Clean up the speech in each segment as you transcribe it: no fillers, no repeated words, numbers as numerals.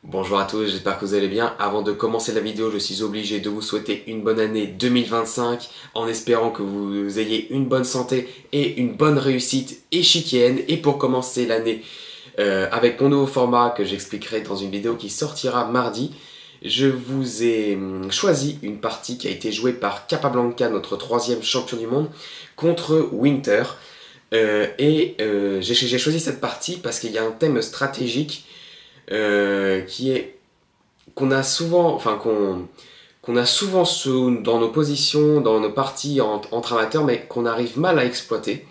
Bonjour à tous, j'espère que vous allez bien. Avant de commencer la vidéo, je suis obligé de vous souhaiter une bonne année 2025 en espérant que vous ayez une bonne santé et une bonne réussite échiquienne. Et pour commencer l'année avec mon nouveau format que j'expliquerai dans une vidéo qui sortira mardi, je vous ai choisi une partie qui a été jouée par Capablanca, notre troisième champion du monde, contre Winter. J'ai choisi cette partie parce qu'il y a un thème stratégique qui est qu'on a souvent, qu'on a souvent dans nos positions, dans nos parties entre amateurs, mais qu'on arrive mal à exploiter.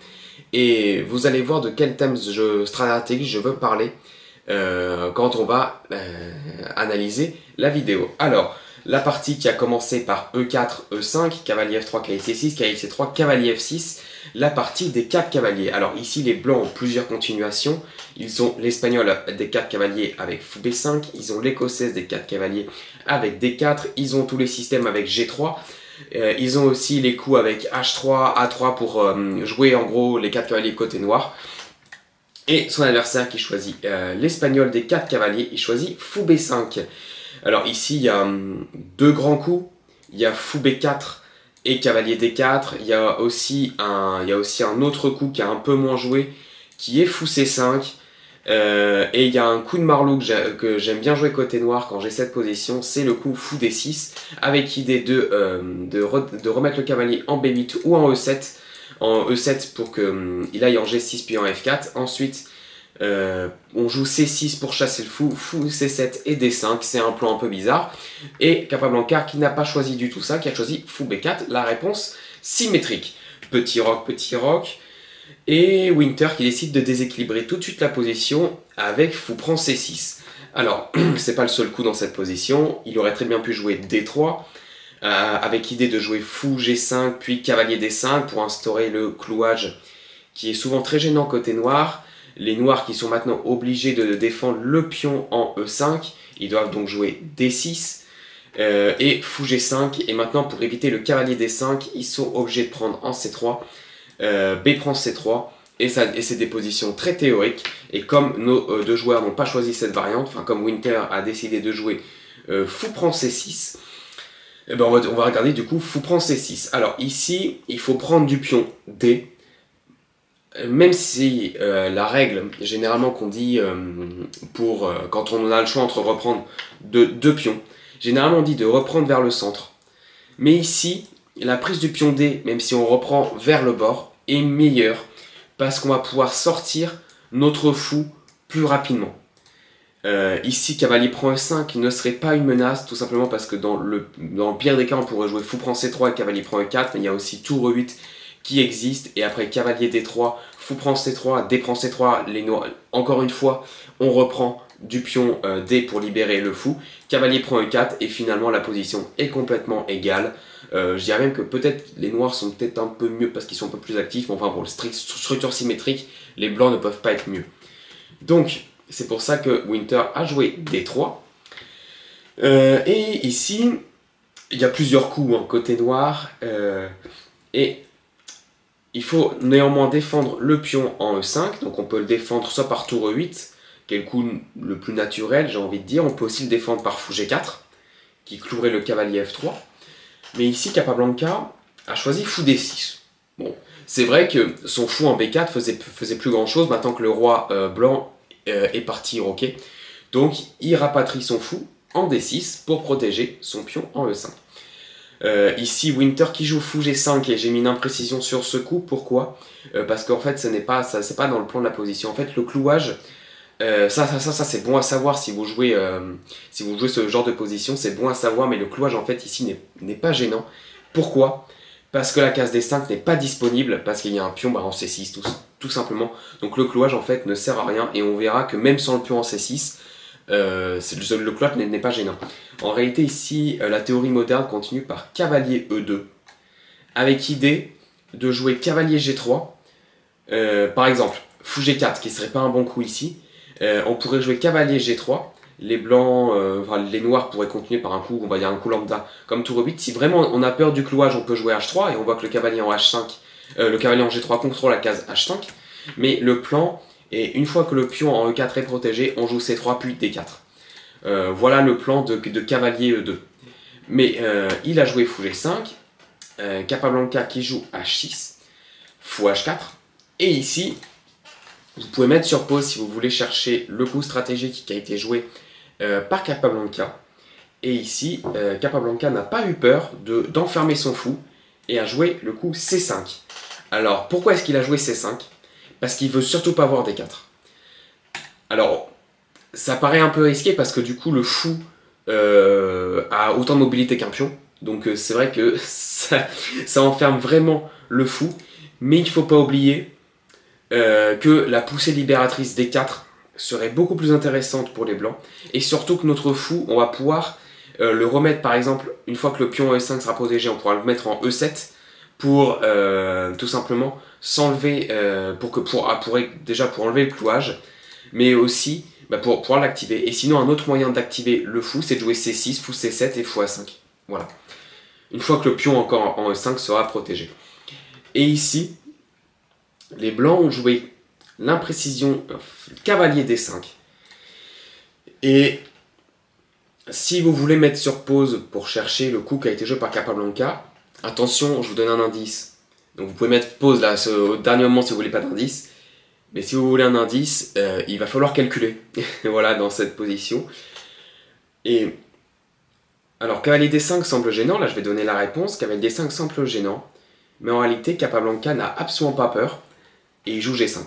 Et vous allez voir de quel thème stratégique je veux parler quand on va analyser la vidéo. Alors, la partie qui a commencé par E4, E5, cavalier F3, cavalier C6, cavalier C3, cavalier F6, la partie des 4 cavaliers. Alors ici, les blancs ont plusieurs continuations. Ils ont l'espagnol des 4 cavaliers avec fou B5, ils ont l'écossaise des 4 cavaliers avec D4, ils ont tous les systèmes avec G3, ils ont aussi les coups avec H3, A3 pour jouer en gros les 4 cavaliers côté noir. Et son adversaire qui choisit l'espagnol des 4 cavaliers, il choisit fou B5. Alors ici, il y a deux grands coups, il y a fou B4 et cavalier D4, il y a aussi un autre coup qui est un peu moins joué, qui est fou C5, et il y a un coup de marlou que j'aime bien jouer côté noir quand j'ai cette position, c'est le coup fou D6, avec idée de remettre le cavalier en B8 ou en E7 pour qu'il aille en G6 puis en F4, ensuite on joue C6 pour chasser le fou, fou C7 et D5, c'est un plan un peu bizarre. Et Capablanca qui n'a pas choisi du tout ça, qui a choisi fou B4, la réponse symétrique. Petit roc, et Winter qui décide de déséquilibrer tout de suite la position avec fou prend C6. Alors, c'est pas le seul coup dans cette position, il aurait très bien pu jouer D3, avec idée de jouer fou G5 puis cavalier D5 pour instaurer le clouage qui est souvent très gênant côté noir. Les noirs qui sont maintenant obligés de défendre le pion en E5, ils doivent donc jouer D6 et fou G5. Et maintenant, pour éviter le cavalier D5, ils sont obligés de prendre en C3, B prend C3. Et c'est des positions très théoriques. Et comme nos deux joueurs n'ont pas choisi cette variante, enfin comme Winter a décidé de jouer fou prend C6, eh ben on va regarder du coup fou prend C6. Alors ici, il faut prendre du pion D. Même si la règle, généralement qu'on dit quand on a le choix entre reprendre deux pions, généralement on dit de reprendre vers le centre. Mais ici, la prise du pion D, même si on reprend vers le bord, est meilleure parce qu'on va pouvoir sortir notre fou plus rapidement. Ici, cavalier prend E5 ne serait pas une menace, tout simplement parce que dans le pire des cas, on pourrait jouer fou prend C3 et cavalier prend E4, mais il y a aussi tour E8 qui existe, et après cavalier D3, fou prend C3, D prend C3, les noirs, encore une fois, on reprend du pion D pour libérer le fou, cavalier prend E4, et finalement la position est complètement égale. Je dirais même que peut-être les noirs sont peut-être un peu mieux parce qu'ils sont un peu plus actifs, mais enfin pour le structure symétrique, les blancs ne peuvent pas être mieux. Donc, c'est pour ça que Winter a joué D3. Et ici, il y a plusieurs coups côté noir, et il faut néanmoins défendre le pion en E5, donc on peut le défendre soit par tour E8, qui est le coup le plus naturel, j'ai envie de dire. On peut aussi le défendre par fou G4, qui clouerait le cavalier F3. Mais ici, Capablanca a choisi fou D6. Bon, c'est vrai que son fou en B4 faisait plus grand chose, maintenant que le roi blanc est parti roquer. Donc, il rapatrie son fou en D6 pour protéger son pion en E5. Ici, Winter qui joue fou G5 et j'ai mis une imprécision sur ce coup. Pourquoi? Parce qu'en fait, c'est pas dans le plan de la position. En fait, le clouage, ça c'est bon à savoir si vous jouez ce genre de position, c'est bon à savoir, mais le clouage en fait ici n'est pas gênant. Pourquoi? Parce que la case D5 n'est pas disponible, parce qu'il y a un pion en C6 tout simplement. Donc le clouage en fait ne sert à rien et on verra que même sans le pion en C6, le clouage n'est pas gênant. En réalité ici, la théorie moderne continue par cavalier E2, avec idée de jouer cavalier G3, par exemple fou G4 qui serait pas un bon coup ici, on pourrait jouer cavalier G3, les blancs, les noirs pourraient continuer par un coup, on va dire un coup lambda comme tour E8. Si vraiment on a peur du clouage, on peut jouer H3 et on voit que le cavalier en H5, le cavalier en G3 contrôle la case H5, mais le plan est une fois que le pion en E4 est protégé, on joue C3 puis D4. Voilà le plan de cavalier E2. Mais il a joué fou G5, Capablanca qui joue H6, fou H4, et ici, vous pouvez mettre sur pause si vous voulez chercher le coup stratégique qui a été joué par Capablanca. Et ici, Capablanca n'a pas eu peur d'enfermer son fou et a joué le coup C5. Alors, pourquoi est-ce qu'il a joué C5? Parce qu'il veut surtout pas voir D4. Alors, ça paraît un peu risqué parce que du coup, le fou a autant de mobilité qu'un pion. Donc, c'est vrai que ça enferme vraiment le fou. Mais il ne faut pas oublier que la poussée libératrice D4 serait beaucoup plus intéressante pour les blancs. Et surtout que notre fou, on va pouvoir le remettre, par exemple, une fois que le pion E5 sera protégé, on pourra le mettre en E7 pour tout simplement s'enlever, déjà pour enlever le clouage, mais aussi pour pouvoir l'activer. Et sinon, un autre moyen d'activer le fou, c'est de jouer C6, fou C7 et fou A5. Voilà. Une fois que le pion encore en E5 sera protégé. Et ici, les blancs ont joué l'imprécision cavalier D5. Et si vous voulez mettre sur pause pour chercher le coup qui a été joué par Capablanca, attention, je vous donne un indice. Donc vous pouvez mettre pause là au dernier moment si vous voulez pas d'indice. Mais si vous voulez un indice, il va falloir calculer. Voilà, dans cette position. Et alors, cavalier D5 semble gênant. Là, je vais donner la réponse. Cavalier D5 semble gênant. Mais en réalité, Capablanca n'a absolument pas peur. Et il joue G5.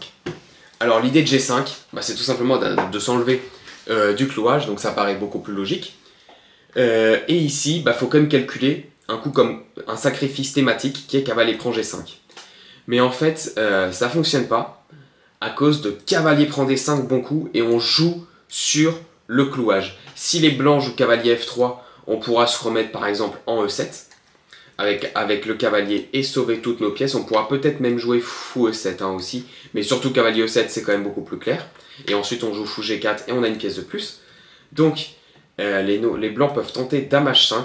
Alors, l'idée de G5, c'est tout simplement de s'enlever du clouage. Donc, ça paraît beaucoup plus logique. Et ici, faut quand même calculer un coup comme un sacrifice thématique qui est cavalier prend G5. Mais en fait, ça fonctionne pas à cause de cavalier prend D5 bon coup et on joue sur le clouage. Si les blancs jouent cavalier F3, on pourra se remettre par exemple en E7 avec le cavalier et sauver toutes nos pièces. On pourra peut-être même jouer fou E7 aussi, mais surtout cavalier E7 c'est quand même beaucoup plus clair. Et ensuite on joue fou G4 et on a une pièce de plus. Donc les blancs peuvent tenter dame H5,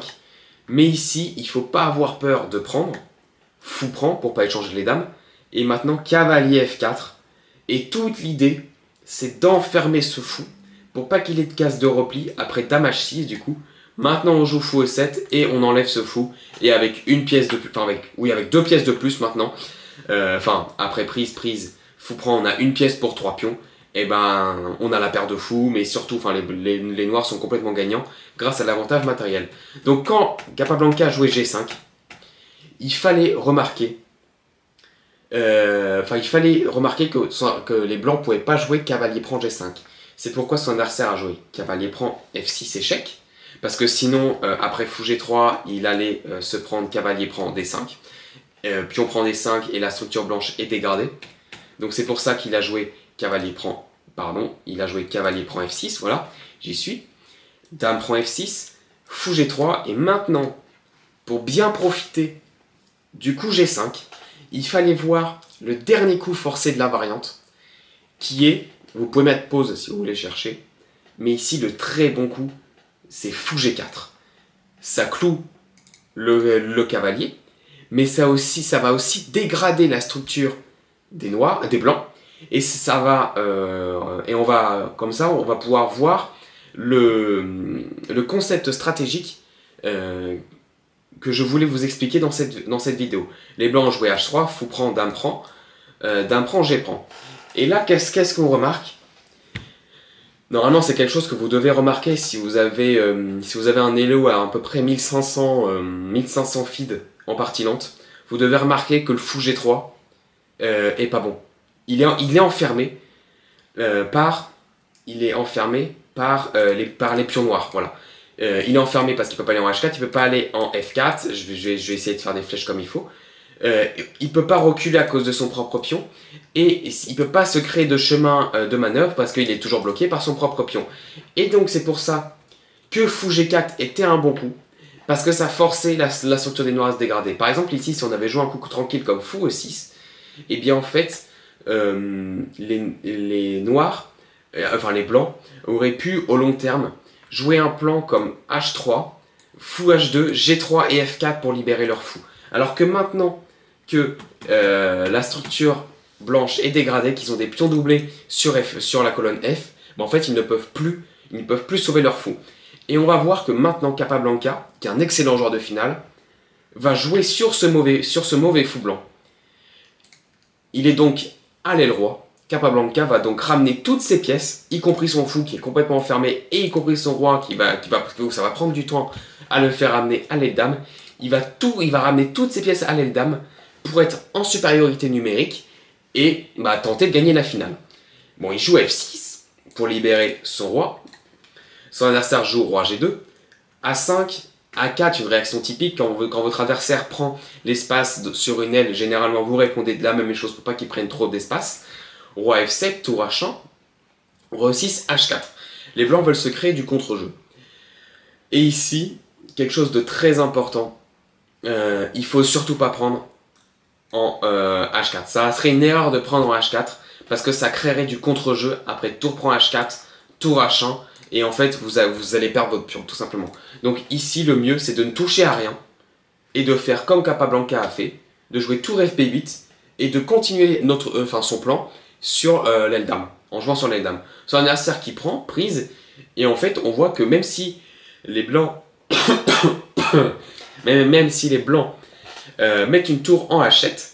mais ici il ne faut pas avoir peur de prendre. Fou prend pour pas échanger les dames. Et maintenant cavalier F4. Et toute l'idée c'est d'enfermer ce fou pour pas qu'il ait de case de repli après dame H6 du coup. Maintenant on joue fou E7 et on enlève ce fou. Et avec une pièce de plus, avec deux pièces de plus maintenant. Après prise, fou prend, on a une pièce pour 3 pions. Et on a la paire de fous, mais surtout, les noirs sont complètement gagnants grâce à l'avantage matériel. Donc quand Capablanca a joué G5, il fallait remarquer que les blancs ne pouvaient pas jouer cavalier prend G5. C'est pourquoi son adversaire a joué cavalier prend F6 échec. Parce que sinon, après fou G3, il allait se prendre cavalier prend D5. Pion prend D5 et la structure blanche est dégradée. Donc c'est pour ça qu'il a joué cavalier prend F6, voilà, j'y suis. Dame prend F6, fou G3, et maintenant, pour bien profiter du coup G5, il fallait voir le dernier coup forcé de la variante, qui est, vous pouvez mettre pause si vous voulez chercher, mais ici le très bon coup, c'est fou G4. Ça cloue le cavalier, mais ça va aussi dégrader la structure des blancs, et ça va comme ça on va pouvoir voir le concept stratégique que je voulais vous expliquer dans cette vidéo. Les blancs ont joué H3, fou prend, dame prend, G prend. Et là, qu'est-ce qu'on remarque? Normalement, c'est quelque chose que vous devez remarquer si vous avez un elo à peu près 1500 feed en partie lente. Vous devez remarquer que le fou G3 est pas bon. Il est enfermé par les pions noirs. Voilà. Il est enfermé parce qu'il ne peut pas aller en H4, il ne peut pas aller en F4. Je vais essayer de faire des flèches comme il faut. Il ne peut pas reculer à cause de son propre pion. Et il ne peut pas se créer de chemin de manœuvre parce qu'il est toujours bloqué par son propre pion. Et donc c'est pour ça que fou G4 était un bon coup. Parce que ça forçait la structure des noirs à se dégrader. Par exemple ici, si on avait joué un coup tranquille comme fou E6, et bien en fait, les noirs, les blancs, auraient pu au long terme jouer un plan comme H3, fou H2, G3 et F4 pour libérer leur fou. Alors que maintenant que la structure blanche est dégradée, qu'ils ont des pions doublés sur la colonne F, en fait ils ne peuvent plus Ils ne peuvent plus sauver leur fou. Et on va voir que maintenant Capablanca, qui est un excellent joueur de finale, va jouer sur ce mauvais fou blanc. Il est donc à l'aile roi. Capablanca va donc ramener toutes ses pièces, y compris son fou qui est complètement enfermé, et y compris son roi parce que ça va prendre du temps à le faire ramener à l'aile dame. Il va ramener toutes ses pièces à l'aile dame pour être en supériorité numérique et tenter de gagner la finale. Bon, il joue F6 pour libérer son roi. Son adversaire joue roi G2. A5, A4, une réaction typique quand votre adversaire prend l'espace sur une aile. Généralement, vous répondez de la même chose pour pas qu'il prenne trop d'espace. Roi F7, tour H1. Roi E6, H4. Les blancs veulent se créer du contre-jeu. Et ici, quelque chose de très important. Il faut surtout pas prendre en H4. Ça serait une erreur de prendre en H4 parce que ça créerait du contre-jeu. Après tour prend H4, tour H1 et en fait vous allez perdre votre pion tout simplement. Donc ici le mieux c'est de ne toucher à rien et de faire comme Capablanca a fait, de jouer tour FB8 et de continuer son plan sur l'aile dame, en jouant sur l'aile dame. C'est un adversaire qui prend prise et en fait on voit que même si les blancs même si les blancs mettre une tour en H7,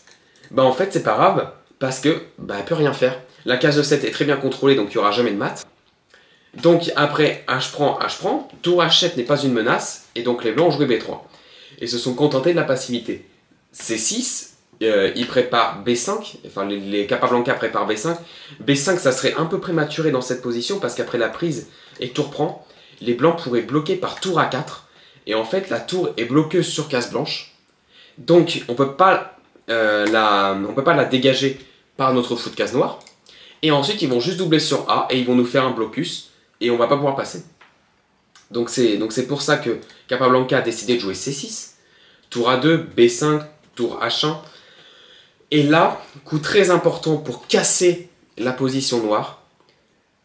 en fait c'est pas grave parce que elle peut rien faire. La case de 7 est très bien contrôlée donc il n'y aura jamais de mat. Donc après H prend, tour H7 n'est pas une menace et donc les blancs ont joué B3 et se sont contentés de la passivité. C6, ils préparent B5, enfin les Capablanca préparent B5. B5 ça serait un peu prématuré dans cette position parce qu'après la prise et tour prend, les blancs pourraient bloquer par tour A4 et en fait la tour est bloqueuse sur case blanche. Donc on ne peut pas la dégager par notre fou de case noire. Et ensuite ils vont juste doubler sur A et ils vont nous faire un blocus et on ne va pas pouvoir passer. Donc c'est pour ça que Capablanca a décidé de jouer C6, tour A2, B5, tour H1. Et là, coup très important pour casser la position noire,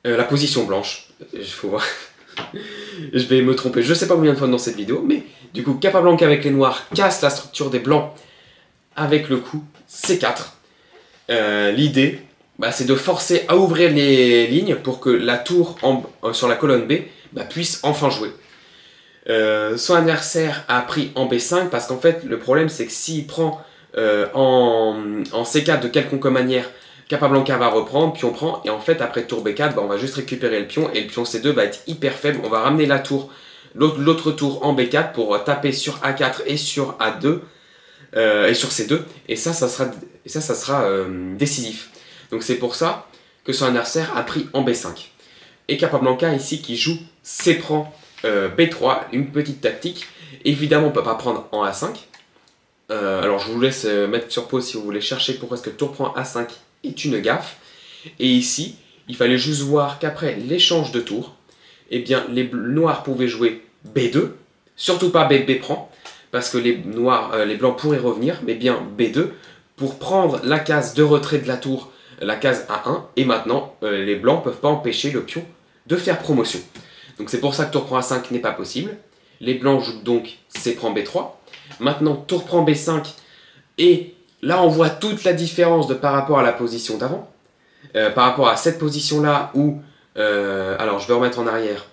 la position blanche. Il faut voir. Je vais me tromper, je ne sais pas combien de fois dans cette vidéo, mais du coup Capablanca avec les noirs casse la structure des blancs avec le coup C4. L'idée, c'est de forcer à ouvrir les lignes pour que la tour sur la colonne B puisse enfin jouer. Son adversaire a pris en B5 parce qu'en fait le problème c'est que s'il prend en C4 de quelconque manière, Capablanca va reprendre, pion prend, et en fait après tour B4, on va juste récupérer le pion, et le pion C2 va être hyper faible, on va ramener la tour, l'autre tour en B4 pour taper sur A4 et sur A2, et sur C2, et ça sera décisif. Donc c'est pour ça que son adversaire a pris en B5. Et Capablanca ici qui joue C prend B3, une petite tactique, évidemment on ne peut pas prendre en A5, alors je vous laisse mettre sur pause si vous voulez chercher pourquoi est-ce que tour prend A5 est une gaffe. Et ici, il fallait juste voir qu'après l'échange de tours, eh bien les noirs pouvaient jouer B2, surtout pas B prend, parce que les blancs pourraient revenir, mais bien B2 pour prendre la case de retrait de la tour, la case A1, et maintenant les blancs ne peuvent pas empêcher le pion de faire promotion. Donc c'est pour ça que tour prend A5 n'est pas possible. Les blancs jouent donc C prend B3. Maintenant tour prend B5 et là on voit toute la différence par rapport à la position d'avant. Par rapport à cette position là où, alors je vais remettre en arrière.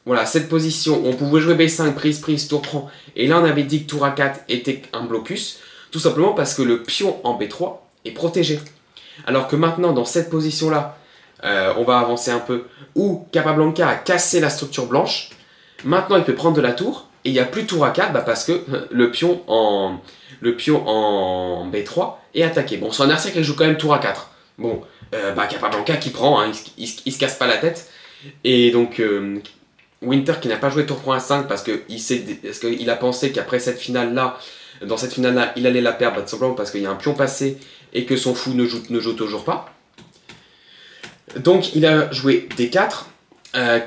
Voilà, cette position où on pouvait jouer B5, prise, tour prend. Et là on avait dit que tour A4 était un blocus. Tout simplement parce que le pion en B3 est protégé. Alors que maintenant dans cette position là, on va avancer un peu, où Capablanca a cassé la structure blanche. Maintenant il peut prendre de la tour. Et il n'y a plus tour A4 parce que le pion en B3 est attaqué. Bon, son adversaire qui joue quand même tour A4. Bon, Capablanca qui prend, hein, il se casse pas la tête. Et donc, Winter qui n'a pas joué tour prend A5 parce qu'il a pensé qu'après cette finale-là, dans cette finale-là, il allait la perdre, tout simplement parce qu'il y a un pion passé et que son fou ne joue toujours pas. Donc, il a joué D4.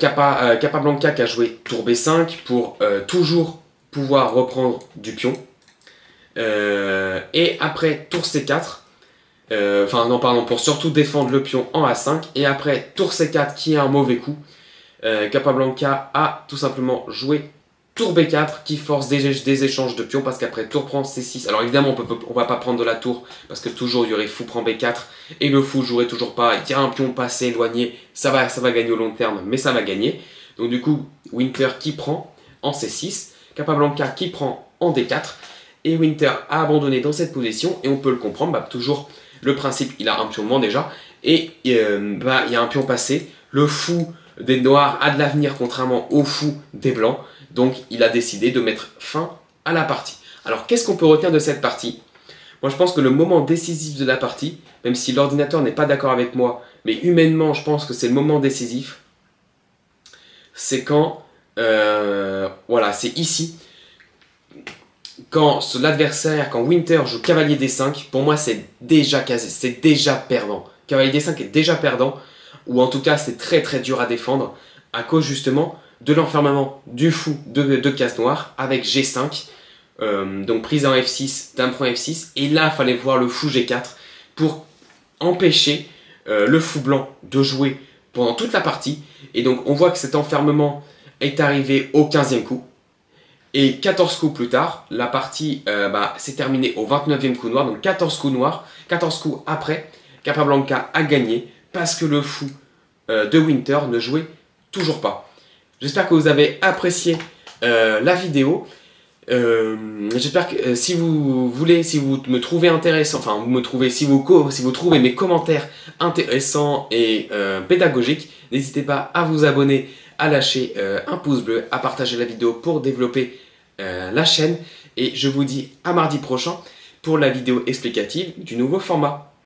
Capablanca qui a joué tour B5 pour toujours pouvoir reprendre du pion. Et après tour C4, pour surtout défendre le pion en A5. Et après tour C4 qui est un mauvais coup, Capablanca a tout simplement joué tour B4 qui force des échanges de pions parce qu'après tour prend C6. Alors évidemment on va pas prendre de la tour parce que toujours il y aurait fou prend B4 et le fou jouerait toujours pas. Il y a un pion passé éloigné, ça va gagner au long terme mais ça va gagner. Donc du coup, Winter qui prend en C6, Capablanca qui prend en D4, et Winter a abandonné dans cette position, et on peut le comprendre, toujours le principe, il a un pion de moins déjà, et il y a un pion passé, le fou des noirs a de l'avenir contrairement au fou des blancs, donc il a décidé de mettre fin à la partie. Alors qu'est-ce qu'on peut retenir de cette partie? Moi je pense que le moment décisif de la partie, même si l'ordinateur n'est pas d'accord avec moi, mais humainement je pense que c'est le moment décisif, c'est quand, voilà, c'est ici, quand l'adversaire, quand Winter joue cavalier D5, pour moi c'est déjà perdant. Cavalier D5 est déjà perdant, ou en tout cas c'est très très dur à défendre, à cause justement de l'enfermement du fou de case noire avec G5, donc prise en F6, dame prend F6, et là il fallait voir le fou G4 pour empêcher le fou blanc de jouer pendant toute la partie, et donc on voit que cet enfermement est arrivé au 15e coup, et 14 coups plus tard, la partie s'est terminée au 29e coup noir, donc 14 coups noirs, 14 coups après, Capablanca a gagné parce que le fou de Winter ne jouait toujours pas. J'espère que vous avez apprécié la vidéo. J'espère que si vous me trouvez intéressant, si vous trouvez mes commentaires intéressants et pédagogiques, n'hésitez pas à vous abonner, à lâcher un pouce bleu, à partager la vidéo pour développer la chaîne. Et je vous dis à mardi prochain pour la vidéo explicative du nouveau format.